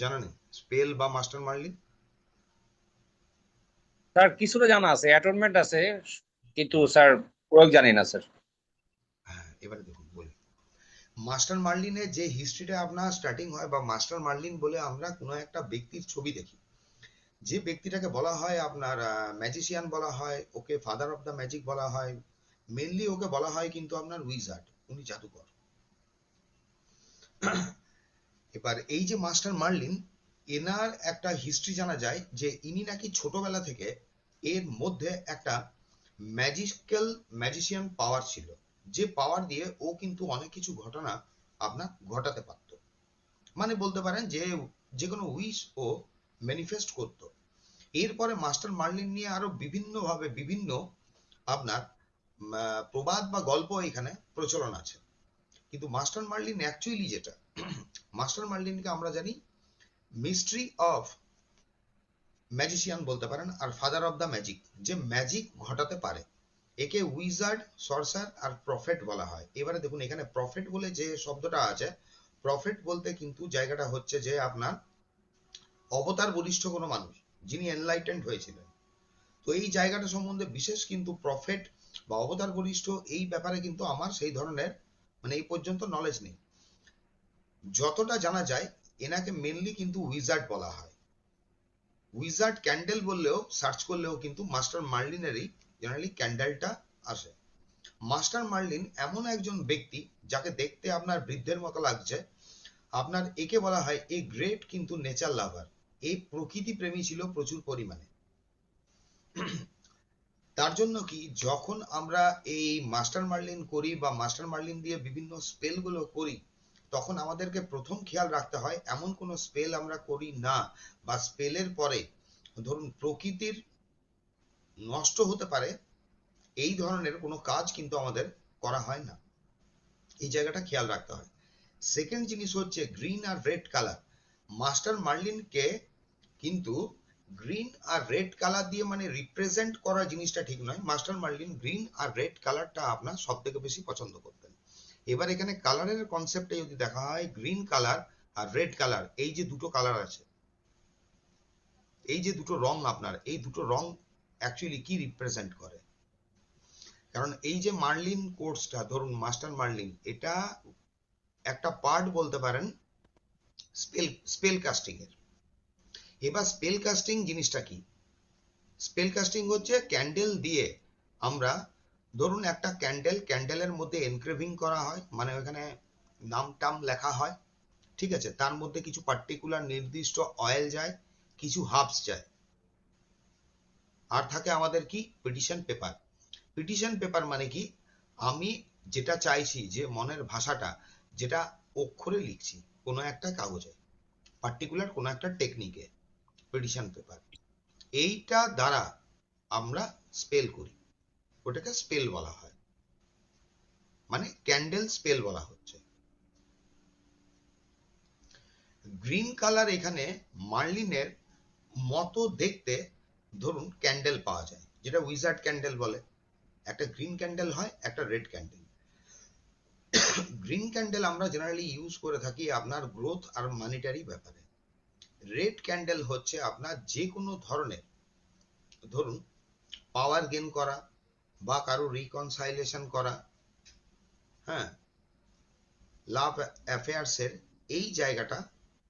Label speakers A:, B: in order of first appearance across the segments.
A: জানা নেই স্পেল বা মাস্টার মার্লিন?
B: স্যার কিছুটা জানা আছে, অ্যাটনমেন্ট আছে, কিন্তু স্যার প্রয়োগ জানি না স্যার।
A: হ্যাঁ, এবারে দেখুন বলি। মাস্টার মার্লিনের যে হিস্ট্রিটা আপনার স্টার্টিং হয়, বা মাস্টার মার্লিন বলে আমরা কোনো একটা ব্যক্তির ছবি দেখি, যে ব্যক্তিটাকে বলা হয় আপনার ম্যাজিশিয়ান বলা হয়, okay father of the magic বলা হয়, মেনলি ওকে বলা হয় কিন্তু আপনার উইজার্ড, উনি জাদুকর। এবার এই যে মাস্টার মার্লিন, এনার একটা হিস্ট্রি জানা যায় যে ইনি নাকি ছোটবেলা থেকে এর মধ্যে একটা ম্যাজিক্যাল ম্যাজিশিয়ান পাওয়ার ছিল, যে পাওয়ার দিয়ে ও কিন্তু অনেক কিছু ঘটনা আপনার ঘটাতে পারত। মানে বলতে পারেন যে যে কোনো উইশ ও ম্যানিফেস্ট করত। এরপরে মাস্টার মার্লিন নিয়ে আরো বিভিন্ন ভাবে বিভিন্ন আপনার প্রবাদ বা গল্প এখানে প্রচলন আছে। কিন্তু মাস্টার মার্লিন অ্যাকচুয়ালি যেটা, মাস্টার মার্লিনকে আমরা জানি মিস্ট্রি অফ ম্যাজিশিয়ান বলতে পারেন, আর ফাদার অফ দ্য ম্যাজিক, যে ম্যাজিক ঘটাতে পারে। একে উইজার্ড, সর্সার আর প্রফেট বলা হয়। এবারে দেখুন এখানে প্রফেট বলে যে শব্দটা আছে, প্রফেট বলতে কিন্তু জায়গাটা হচ্ছে যে আপনার অবতার বলিষ্ঠ কোনো মানুষ, যিনি এনলাইটেন্ড হয়েছিলেন। তো এই জায়গাটা সম্বন্ধে বিশেষ কিন্তু প্রফেট বা অবতার বলিষ্ঠ এই ব্যাপারে কিন্তু আমার সেই ধরনের মানে এই পর্যন্ত নলেজ নেই। যতটা জানা যায় এনাকে মেনলি কিন্তু উইজার্ড বলা হয়। উইজার্ড ক্যান্ডেল বললেও সার্চ করলেও কিন্তু মাস্টার মার্লিনেরই জেনারেলি ক্যান্ডেলটা আসে। মাস্টার মার্লিন এমন একজন ব্যক্তি যাকে দেখতে আপনার বৃদ্ধের মতো লাগছে। আপনার একে বলা হয় এ গ্রেট কিন্তু নেচার লাভার, এই প্রকৃতি প্রেমী ছিল প্রচুর পরিমাণে। তার জন্য কি যখন আমরা এই মাস্টার মার্লিন করি বা মাস্টার মার্লিন দিয়ে বিভিন্ন স্পেল গুলো করি, তখন আমাদেরকে প্রথম খেয়াল রাখতে হয় এমন কোনো স্পেল আমরা করি না, বা স্পেলের পরে ধরুন প্রকৃতির নষ্ট হতে পারে এই ধরনের কোনো কাজ কিন্তু আমাদের করা হয় না। এই জায়গাটা খেয়াল রাখতে হয়। সেকেন্ড জিনিস হচ্ছে গ্রিন আর রেড কালার। মাস্টার মার্লিনকে কিন্তু গ্রিন আর রেড কালার দিয়ে মানে রিপ্রেজেন্ট করা জিনিসটা ঠিক নয়। মাস্টার মার্লিন গ্রিন আর রেড কালারটা আপনার সব থেকে বেশি পছন্দ করতেন। এবার এখানে কালারের কনসেপ্টে যদি দেখা হয়, গ্রিন কালার আর রেড কালার, এই যে দুটো কালার আছে, এই যে দুটো রং আপনার, এই দুটো রং অ্যাকচুয়ালি কি রিপ্রেজেন্ট করে? কারণ এই যে মার্লিন কোর্সটা ধরুন মাস্টার মার্লিন, এটা একটা পার্ট বলতে পারেন স্পেল স্পেল কাস্টিং এর। এবার স্পেল কাস্টিং জিনিসটা কি? স্পেল কাস্টিং হচ্ছে ক্যান্ডেল দিয়ে আমরা, ধরুন একটা ক্যান্ডেল, ক্যান্ডেলের মধ্যে এনক্রেভিং করা হয়, মানে ওখানে নাম টাম লেখা হয়, ঠিক আছে, তার মধ্যে কিছু পার্টিকুলার নির্দিষ্ট অয়েল যায়, কিছু হার্বস যায়, আর থাকে আমাদের কি পিটিশন পেপার। পিটিশন পেপার মানে কি, আমি যেটা চাইছি, যে মনের ভাষাটা, যেটা অক্ষরে লিখছি কোনো একটা কাগজে, পার্টিকুলার কোনো একটা টেকনিকে, পিটিশন পেপার, এইটা দ্বারা আমরা স্পেল করি, ওটাকে স্পেল বলা হয়, মানে ক্যান্ডেল স্পেল বলা হচ্ছে। গ্রিন কালার এখানে মার্লিনের মতো দেখতে ধরুন ক্যান্ডেল পাওয়া যায়, যেটা উইজার্ড ক্যান্ডেল বলে। একটা গ্রিন ক্যান্ডেল হয়, একটা রেড ক্যান্ডেল। গ্রিন ক্যান্ডেল আমরা জেনারেলি ইউজ করে থাকি আপনার গ্রোথ আর মানিটারি ব্যাপারে। রেড ক্যান্ডেল হচ্ছে আপনার যে কোনো ধরনের, ধরুন পাওয়ার গেন করা, বা কারো রিকনসাইলেশন করা, হ্যাঁ, লাভ অ্যাফেয়ার্সের এই জায়গাটা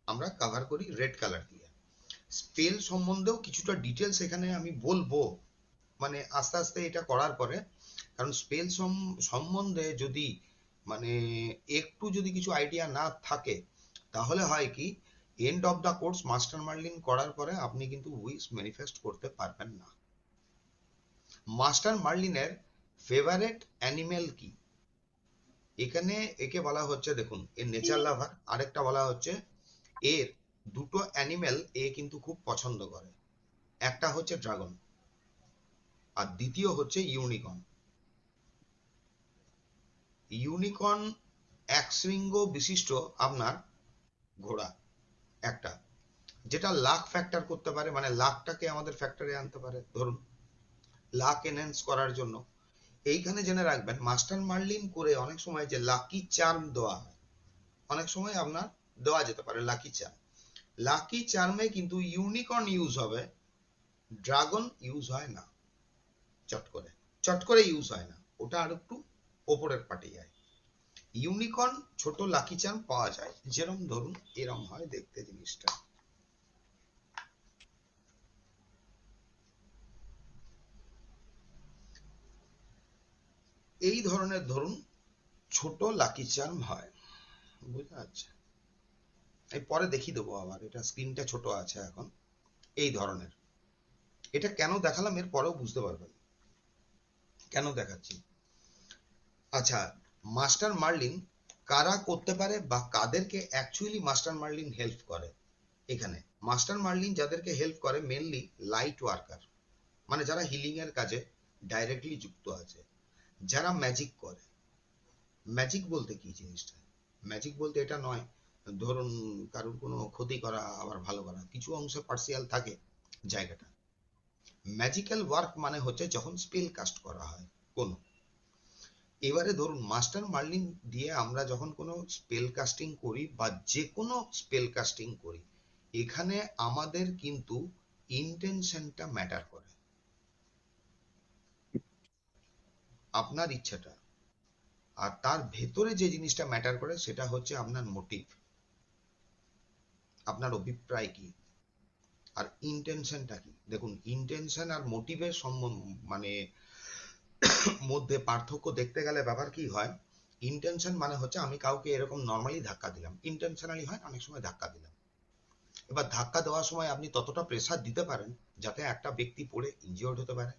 A: আমরা কভার করি রেড কালার দিয়ে। স্পেল সম্বন্ধেও কিছুটা ডিটেলস এখানে আমি বলবো, মানে আস্তে আস্তে এটা করার পরে। কারণ স্পেল সম্বন্ধে যদি মানে একটু যদি কিছু আইডিয়া না থাকে, তাহলে হয় কি end of the course master মার্লিন করার পরে আপনি কিন্তু উইশ ম্যানিফেস্ট করতে পারবেন না। মাস্টার মার্লিনের ফেভারেট অ্যানিমেল কি? এখানে একে বলা হচ্ছে, দেখুন এর নেচার লাভার, আরেকটা বলা হচ্ছে এর দুটো অ্যানিমেল এ কিন্তু খুব পছন্দ করে। একটা হচ্ছে ড্রাগন, আর দ্বিতীয় হচ্ছে ইউনিকর্ন। ইউনিকর্ন এক শৃঙ্গ বিশিষ্ট আপনার ঘোড়া একটা, যেটা লাক ফ্যাক্টর করতে পারে, মানে লাকটাকে আমাদের ফ্যাক্টরে আনতে পারে, ধরুন লাক এনহ্যান্স করার জন্য। এইখানে জেনে রাখবেন মাস্টার মার্লিন করে অনেক সময় যে লাকি চার্ম দেওয়া হয়, অনেক সময় আপনার দেওয়া যেতে পারে লাকি চার্ম। লাকি চার্মে কিন্তু ইউনিকর্ন ইউজ হবে, ড্রাগন ইউজ হয় না। চট করে চট করে ইউজ হয় না, ওটা আর একটু ওপরের পার্টি যায়। ইউনিকর্ন ছোট লাকি চার্ম পাওয়া যায়, যেরকম ধরুন এরম হয় দেখতে জিনিসটা। এই ধরনের ধরুন ছোট লাকি চার্ম হয়, বুঝা যাচ্ছে? এই পরে দেখিয়ে দেবো আবার, এটা স্ক্রিনটা ছোট আছে এখন। এই ধরনের, এটা কেন দেখালাম এর পরেও বুঝতে পারবেন কেন দেখাচ্ছি। আচ্ছা, মাস্টার মার্লিন কারা করতে পারে বা কাদেরকে অ্যাকচুয়ালি মাস্টার মার্লিন হেল্প করে? এখানে মাস্টার মার্লিন যাদেরকে হেল্প করে মেনলি লাইট ওয়ার্কার, মানে যারা হিলিং এর কাজে ডাইরেক্টলি যুক্ত আছে, যারা ম্যাজিক করে। ম্যাজিক বলতে কি জিনিসটা? ম্যাজিক বলতে এটা নয় ধরুন কারোর কোনো ক্ষতি করা আবার ভালো করা, কিছু অংশে পার্সিয়াল থাকে জায়গাটা। ম্যাজিক্যাল ওয়ার্ক মানে হচ্ছে যখন স্পেল কাস্ট করা হয় কোনো। এবারে ধরুন মাস্টার মার্লিন দিয়ে আমরা যখন কোনো স্পেল কাস্টিং করি বা যে কোনো স্পেল কাস্টিং করি, এখানে আমাদের কিন্তু ইন্টেনশনটা ম্যাটার করে, আপনার ইচ্ছাটা। আর তার ভেতরে যে জিনিসটা ম্যাটার করে সেটা হচ্ছে আপনার মোটিভ, আপনার অভিপ্রায় কি, আর ইন্টেনশনটা কি। দেখুন ইন্টেনশন আর মোটিভের মানে মধ্যে পার্থক্য দেখতে গেলে ব্যাপার কি হয়, ইন্টেনশন মানে হচ্ছে আমি কাউকে এরকম নর্মালি ধাক্কা দিলাম, ইন্টেনশনালি হয় অনেক সময় ধাক্কা দিলাম। এবার ধাক্কা দেওয়ার সময় আপনি ততটা প্রেসার দিতে পারেন যাতে একটা ব্যক্তি পড়ে ইনজিওর্ড হতে পারে,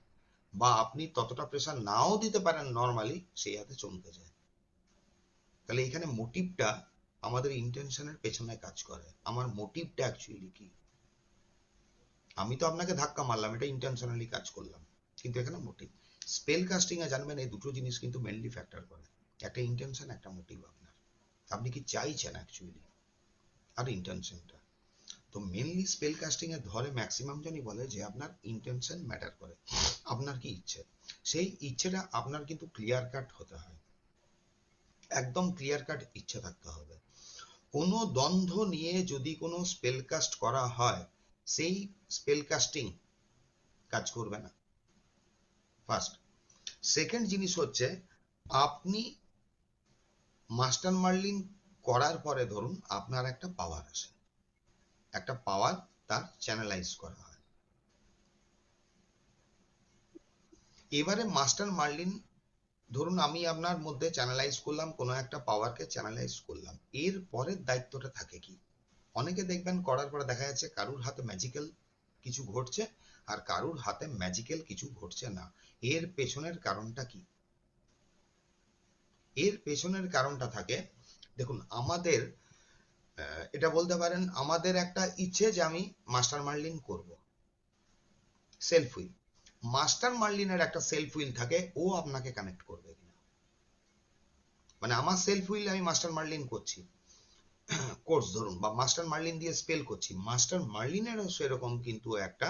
A: বা আপনি ততটা প্রেসার নাও দিতে পারেন নর্মালি, সেই হাতে চমকে যায়। তাহলে এখানে মোটিভটা আমাদের ইন্টেনশনের পেছনে কাজ করে। আমার মোটিভটা অ্যাকচুয়ালি কি? আমি তো আপনাকে ধাক্কা মারলাম, এটা ইন্টেনশনালি কাজ করলাম, কিন্তু এখানে মোটিভ। স্পেল কাস্টিং এ জানবেন এই দুটো জিনিস কিন্তু মেনলি ফ্যাক্টর করে, একটা ইন্টেনশন একটা মোটিভ, আপনার আপনি কি চাইছেন অ্যাকচুয়ালি, আর ইন্টেনশনটা। তো মেনলি স্পেল কাস্টিং এর ধরে ম্যাক্সিমাম জনই বলে যে আপনার ইন্টেনশন ম্যাটার করে, আপনার কি ইচ্ছে, সেই ইচ্ছেটা আপনার কিন্তু ক্লিয়ার কাট হতে হয়, একদম ক্লিয়ার কাট ইচ্ছে থাকতে হবে। কোনো দ্বন্দ্ব নিয়ে যদি কোনো স্পেল কাস্ট করা হয়, সেই স্পেল কাস্টিং কাজ করবে না, ফার্স্ট। সেকেন্ড জিনিস হচ্ছে, আপনি মাস্টার মার্লিন করার পরে ধরুন আপনার একটা পাওয়ার আসে, একটা পাওয়ার তার চ্যানেলাইজ করা হয়। এবারে মাস্টার মার্লিন ধরুন আমি আপনার মধ্যে চ্যানেলাইজ করলাম, কোনো একটা পাওয়ারকে চ্যানেলাইজ করলাম, এর পরের দায়িত্বটা থাকে কি? অনেকে দেখবেন করার পরে দেখা যাচ্ছে কারুর হাতে ম্যাজিক্যাল কিছু ঘটছে আর কারুর হাতে ম্যাজিক্যাল কিছু ঘটছে না। এর পেছনের কারণটা কি? এর পেছনের কারণটা থাকে, দেখুন আমাদের এটা বলতে পারেন আমাদের একটা ইচ্ছে যে আমি মাস্টার মার্লিন করব, সেলফ উইল। মাস্টার মার্লিনের একটা সেলফ উইল থাকে, ও আপনাকে কানেক্ট করবে কিনা। মানে আমার সেলফ উইল আমি মাস্টার মার্লিন করছি কোর্স ধরুন, বা মাস্টার মার্লিন দিয়ে স্পেল করছি, মাস্টার মার্লিনেরও সেরকম কিন্তু একটা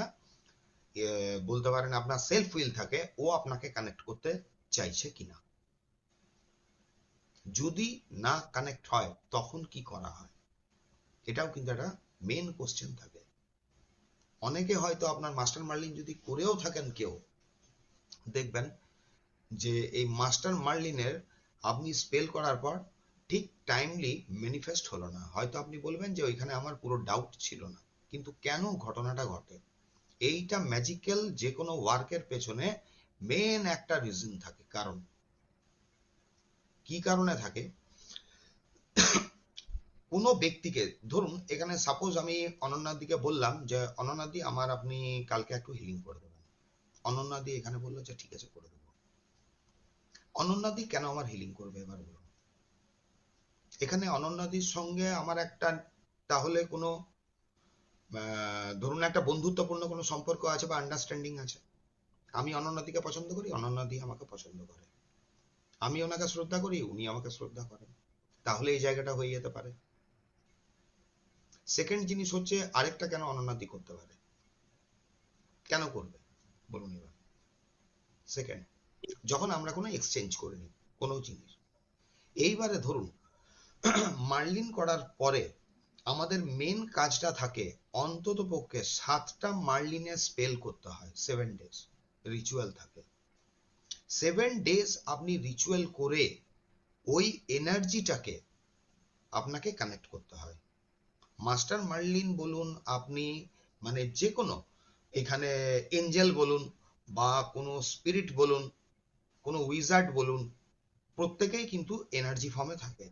A: বলতে পারেন আপনার সেলফ উইল থাকে, ও আপনাকে কানেক্ট করতে চাইছে কিনা। যদি না কানেক্ট হয় তখন কি করা হয়, এটাও কিন্তু একটা মেন কোশ্চেন থাকে। অনেকে হয়তো আপনার মাস্টার মার্লিন যদি করেও থাকেন কেউ, দেখবেন যে এই মাস্টার মার্লিনের আপনি স্পেল করার পর ঠিক টাইমলি ম্যানিফেস্ট হলো না, হয়তো আপনি বলবেন যে ওইখানে আমার পুরো ডাউট ছিল না, কিন্তু কেন ঘটনাটা ঘটে? এইটা ম্যাজিক্যাল যে কোনো ওয়ার্কের পেছনে মেন একটা রিজন থাকে, কারণ কি কারণে থাকে। কোনো ব্যক্তিকে ধরুন এখানে সাপোজ আমি অনন্যার দিকে বললাম যে অনন্যাদি আমার আপনি কালকে একটু হিলিং করে দেবেন, অনন্যাদি এখানে বললো যে ঠিক আছে করে দেবো। অনন্যাদি কেন আমার হিলিং করবে এবার বলুন? এখানে অনন্যাদির সঙ্গে আমার একটা তাহলে কোনো ধরুন একটা বন্ধুত্বপূর্ণ কোনো সম্পর্ক আছে বা আন্ডারস্ট্যান্ডিং আছে। আমি অনন্যাদিকে পছন্দ করি, অনন্যাদি আমাকে পছন্দ করে, আমি ওনাকে শ্রদ্ধা করি, উনি আমাকে শ্রদ্ধা করেন, তাহলে এই জায়গাটা হয়ে যেতে পারে। সেকেন্ড জিনিস হচ্ছে আরেকটা কেন অনন্যাদি করতে পারে, কেন করবে বলুন এবার। সেকেন্ড, যখন আমরা কোনো এক্সচেঞ্জ করে নিই কোনো জিনিস, এইবারে ধরুন মার্লিন করার পরে আমাদের মেন কাজটা থাকে অন্তত পক্ষে 7টা মার্লিনের স্পেল করতে হয়, 7 ডেজ রিচুয়াল থাকে। 7 ডেজ আপনি রিচুয়াল করে ওই এনার্জিটাকে আপনাকে কানেক্ট করতে হয়। মাস্টার মার্লিন বলুন আপনি, মানে যে কোনো এখানে এঞ্জেল বলুন বা কোনো স্পিরিট বলুন, কোনো উইজার্ড বলুন, প্রত্যেকেই কিন্তু এনার্জি ফর্মে থাকে।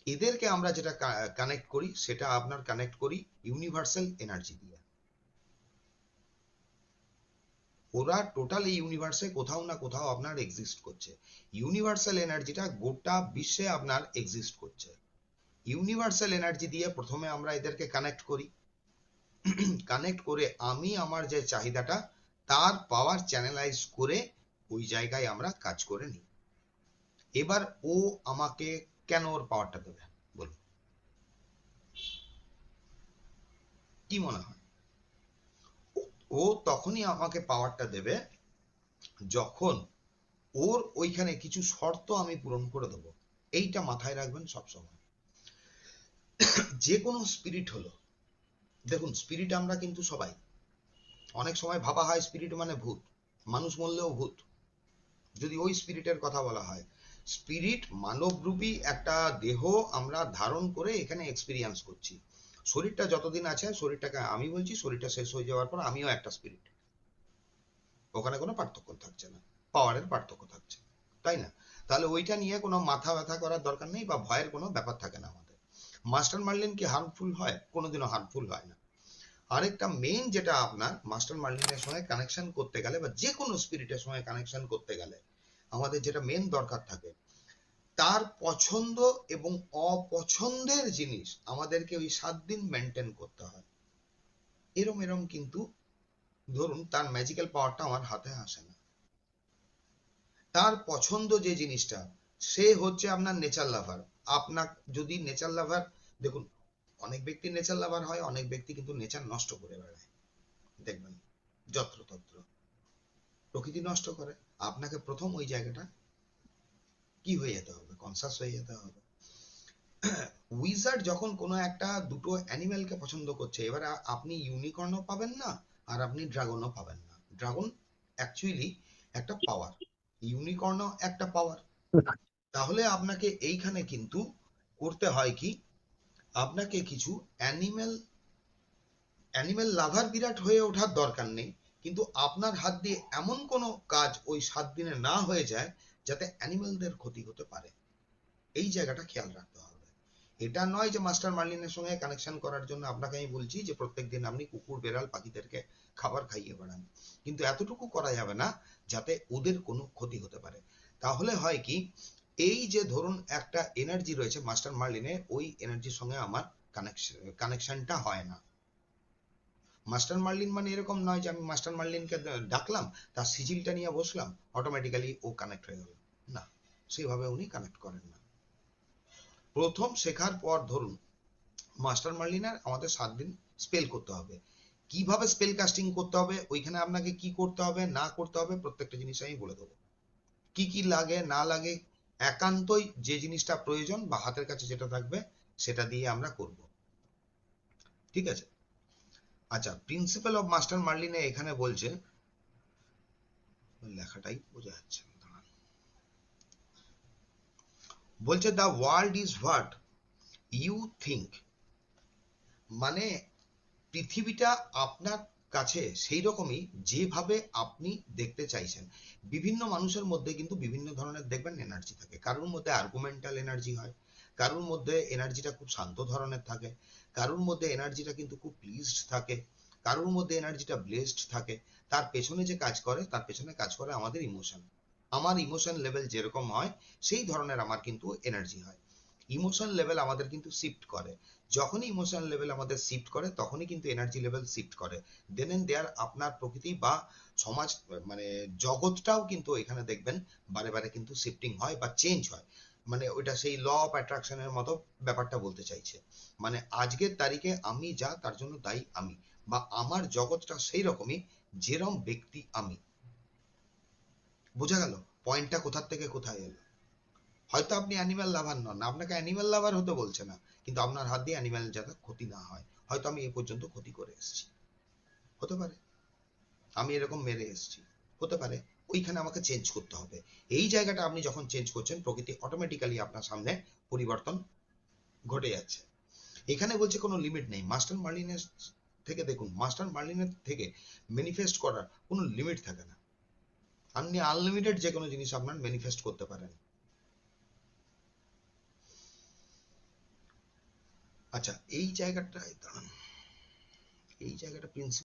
A: এদেরকে আমরা যেটা কানেক্ট করি সেটা আপনার কানেক্ট করি ইউনিভার্সাল এনার্জি দিয়ে। ওরা টোটাল এই ইউনিভার্সে কোথাও না কোথাও আপনার এক্সিস্ট করছে। ইউনিভার্সাল এনার্জিটা গোটা বিশ্বে আপনার এক্সিস্ট করছে। ইউনিভার্সাল এনার্জি দিয়ে প্রথমে আমরা এদেরকে কানেক্ট করি। কানেক্ট করে আমি আমার যে চাহিদাটা তার পাওয়ার চ্যানেলাইজ করে ওই জায়গায় আমরা কাজ করে নিই। এবার ও আমাকে কেন ওর পাওয়ারটা দেবে বলুন, কি মনে হয়? ও তখনই আমাকে পাওয়ারটা দেবে যখন ওর ওইখানে কিছু শর্ত আমি পূরণ করে দেবো। এইটা মাথায় রাখবেন সবসময়। যে কোনো স্পিরিট হলো, দেখুন স্পিরিট আমরা কিন্তু সবাই, অনেক সময় ভাবা হয় স্পিরিট মানে ভূত, মানুষ মরলেও ভূত, যদি ওই স্পিরিটের কথা বলা হয়। স্পিরিট মানবরূপী একটা দেহ আমরা ধারণ করে এখানে এক্সপিরিয়েন্স করছি। শরীরটা যতদিন আছে, শরীরটাকে আমি বলছি, শরীরটা শেষ হয়ে যাওয়ার পর আমিও একটা স্পিরিট, ওখানে কোনো পার্থক্য থাকছে না, পাওয়ারের পার্থক্য থাকছে, তাই না? তাহলে ওইটা নিয়ে কোনো মাথা ব্যথা করার দরকার নেই বা ভয়ের কোনো ব্যাপার থাকে না আমাদের। মাস্টার মার্লিন কি হার্মফুল হয়? কোনোদিনও হার্মফুল হয় না। আরেকটা মেইন যেটা আপনার মাস্টার মার্লিনের সঙ্গে কানেকশন করতে গেলে বা যে কোনো স্পিরিটের সঙ্গে কানেকশন করতে গেলে আমাদের যেটা মেন দরকার থাকে, তার পছন্দ এবং অপছন্দের জিনিস আমাদেরকে ওই 7 দিন মেনটেন করতে হয়। এরম এরম কিন্তু ধরুন তার ম্যাজিক্যাল পাওয়ারটা আমার হাতে আসে না। তার পছন্দ যে জিনিসটা, সে হচ্ছে আপনার নেচার লাভার। আপনার যদি নেচার লাভার, দেখুন অনেক ব্যক্তি নেচার লাভার হয়, অনেক ব্যক্তি কিন্তু নেচার নষ্ট করে বেড়ায়, দেখবেন যত্রতত্র প্রকৃতি নষ্ট করে। আপনাকে প্রথম ওই জায়গাটা কি হয়ে যেতে হবে, কনসাস হয়ে যেতে হবে। উইজার্ড যখন কোনো একটা দুটো অ্যানিমেলকে পছন্দ করছে, এবার আপনি ইউনিকর্নও পাবেন না আর আপনি ড্রাগনও পাবেন না। ড্রাগন অ্যাকচুয়ালি একটা পাওয়ার, ইউনিকর্নও একটা পাওয়ার। তাহলে আপনাকে এইখানে কিন্তু করতে হয় কি, আপনাকে কিছু অ্যানিমেল অ্যানিমেল লাভার বিরাট হয়ে ওঠার দরকার নেই, কিন্তু আপনার হাত দিয়ে এমন কোনো কাজ ওই 7 দিনে না হয়ে যায় যাতে অ্যানিমেলদের ক্ষতি হতে পারে। এই জায়গাটা খেয়াল রাখতে হবে। এটা নয় যে মাস্টার মার্লিনের সঙ্গে কানেকশন করার জন্য আপনাকে আমি বলছি যে প্রত্যেকদিন আপনি কুকুর বেড়াল পাখিদেরকে খাবার খাইয়ে বেড়ান, কিন্তু এতটুকু করা যাবে না যাতে ওদের কোনো ক্ষতি হতে পারে। তাহলে হয় কি, এই যে ধরুন একটা এনার্জি রয়েছে মাস্টার মার্লিনে, ওই এনার্জির সঙ্গে আমার কানেকশনটা হয় না। মাস্টার মার্লিন মানে এরকম নয় যে আমি মাস্টার মার্লিনকে ডাকলাম, তার সিজিলটা নিয়ে বসলাম, অটোমেটিক্যালি ও কানেক্ট হয়ে গেল, না, সেভাবে উনি কানেক্ট করেন না। প্রথম শেখার পর ধরুন মাস্টার মার্লিনের আমাদের 7 দিন স্পেল করতে হবে। কিভাবে স্পেল কাস্টিং করতে হবে, ওইখানে আপনাকে কি করতে হবে না করতে হবে প্রত্যেকটা জিনিস আমি বলে দেবো। কি কি লাগে না লাগে, একান্তই যে জিনিসটা প্রয়োজন বা হাতের কাছে যেটা থাকবে সেটা দিয়ে আমরা করব, ঠিক আছে? আচ্ছা, প্রিন্সিপাল অফ মাস্টার মার্লিনে এখানে বলছে, লেখাটাই বোঝা যাচ্ছে না, দাঁড়ান। বলছে the world is what you think, মানে পৃথিবীটা আপনার কাছে সেই রকমই যেভাবে আপনি দেখতে চাইছেন। বিভিন্ন মানুষের মধ্যে কিন্তু বিভিন্ন ধরনের দেখবেন এনার্জি থাকে, কারোর মধ্যে আর্গুমেন্টাল এনার্জি হয়, কারোর মধ্যে এনার্জিটা খুব শান্ত ধরনের থাকে, কারোর মধ্যে এনার্জিটা কিন্তু খুব প্লিজড থাকে, কারোর মধ্যে এনার্জিটা ব্লেসড থাকে। তার পেছনে যে কাজ করে, তার পেছনে কাজ করে আমাদের ইমোশন। আমার ইমোশন লেভেল যেরকম হয় সেই ধরনের আমার কিন্তু এনার্জি হয়। ইমোশন লেভেল আমাদের কিন্তু শিফট করে, যখনই ইমোশন লেভেল আমাদের শিফট করে তখনই কিন্তু এনার্জি লেভেল শিফট করে। দেন এন্ড দেয়ার আপনার প্রকৃতি বা সমাজ, মানে জগৎটাও কিন্তু এখানে দেখবেন বারে বারে কিন্তু শিফটিং হয় বা চেঞ্জ হয়। মানে ওইটা সেই ল অফ অ্যাট্রাকশনের মতো ব্যাপারটা বলতে চাইছে। মানে আজকের তারিখে আমি যা, তার জন্য দায়ী আমি, বা আমার জগৎটা সেই রকমই যেরম ব্যক্তি আমি। বোঝা গেল পয়েন্টটা কোথার থেকে কোথায় এলো? হয়তো আপনি অ্যানিম্যাল লাভার নন, আপনাকে অ্যানিম্যাল লাভার হতে বলছে না, কিন্তু আপনার হাত দিয়ে অ্যানিম্যাল যাতে ক্ষতি না হয়, হয়তো আমি এ পর্যন্ত ক্ষতি করে এসেছি, হতে পারে আমি এরকম মেরে এসেছি, হতে পারে, ওইখানে আমাকে চেঞ্জ করতে হবে। এই জায়গাটা আপনি যখন চেঞ্জ করছেন, প্রকৃতি অটোমেটিক্যালি আপনার সামনে পরিবর্তন ঘটে যাচ্ছে। এখানে বলছে কোনো লিমিট নেই। মাস্টার মার্লিনের থেকে দেখুন, মাস্টার মার্লিনের থেকে ম্যানিফেস্ট করার কোনো লিমিট থাকে না। আপনি আনলিমিটেড যে কোনো জিনিস আপনার ম্যানিফেস্ট করতে পারেন। আচ্ছা, এই জায়গাটায় দাঁড়ান, এই জায়গাটা প্রিন্সিপাল